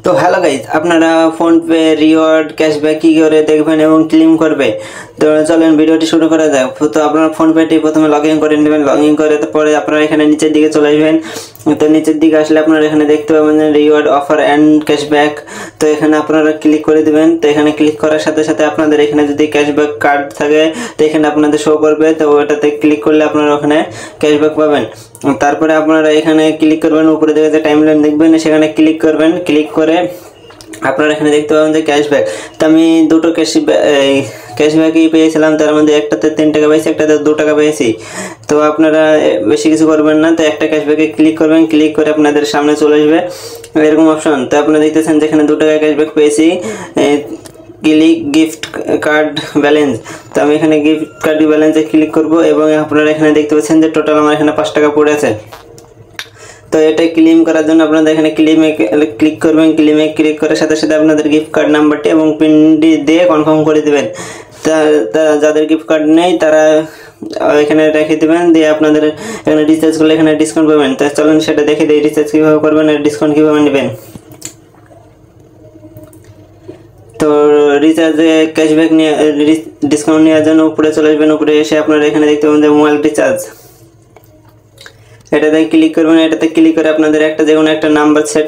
তো hello guys, আপনারা PhonePe reward cashback কী করে দেখবেন এবং ক্লেম করবে। তো চলেন ভিডিওটি শুরু করা যাক। তো আপনারা ফোনপেটি প্রথমে লগ ইন করে নেবেন। লগ ইন করে তারপরে আপনারা এখানে নিচের দিকে চলে আসবেন। তো নিচের দিকে আসলে আপনারা এখানে দেখতে পাবেন রিওয়ার্ড অফার অ্যান্ড ক্যাশব্যাক। তো এখানে আপনারা ক্লিক করে দেবেন। তো এখানে ক্লিক করার সাথে সাথে আপনাদের এখানে যদি ক্যাশব্যাক কার্ড থাকে তো এখানে আপনাদের শো করবে। তো ওটাতে ক্লিক করলে আপনারা ওখানে ক্যাশব্যাক পাবেন। তারপরে আপনারা এখানে ক্লিক করবেন, উপরে দিকে যে টাইমলাইন দেখবেন সেখানে ক্লিক করবেন। ক্লিক করে আপনারা এখানে দেখতে পাবেন যে ক্যাশব্যাক। তো আমি দুটো ক্যাশব্যাকই পেয়েছিলাম, তার মধ্যে একটাতে 3 টাকা পেয়েছি, একটাতে 2 টাকা পেয়েছি। তো আপনারা বেশি কিছু করবেন না, তো একটা ক্যাশব্যাকে ক্লিক করবেন। ক্লিক করে আপনাদের সামনে চলে আসবে এরকম অপশন। তো আপনারা দেখতেছেন যেখানে 2 টাকা ক্যাশব্যাক পেয়েছি, ক্লিক গিফট কার্ড ব্যালেন্স। তো আমি এখানে গিফট কার্ড ব্যালেন্সে ক্লিক করব এবং আপনারা এখানে দেখতে পাচ্ছেন যে টোটাল আমার এখানে 5 টাকা পড়েছে। তো এটা ক্লেম করার জন্য আপনাদের এখানে ক্লেমে ক্লিক করবেন। ক্লেমে ক্লিক করার সাথে সাথে আপনাদের গিফট কার্ড নাম্বারটি এবং পিনটি দিয়ে কনফার্ম করে দেবেন। যাদের গিফট কার্ড নেই তারা এখানে রেখে দেবেন, দিয়ে আপনাদের এখানে রিচার্জ করলে এখানে ডিসকাউন্ট পাবেন। তো চলুন সেটা দেখে দিই রিচার্জ কীভাবে করবেন আর ডিসকাউন্ট কীভাবে নেবেন। তো রিচার্জে ক্যাশব্যাক নিয়ে ডিসকাউন্ট নেওয়ার জন্য উপরে চলে আসবেন। উপরে এসে আপনারা এখানে দেখতে পাবেন যে মোবাইল রিচার্জ, এটাতে ক্লিক করবেন। এটাতে ক্লিক করে আপনাদের একটা যে কোনো একটা নাম্বার সেট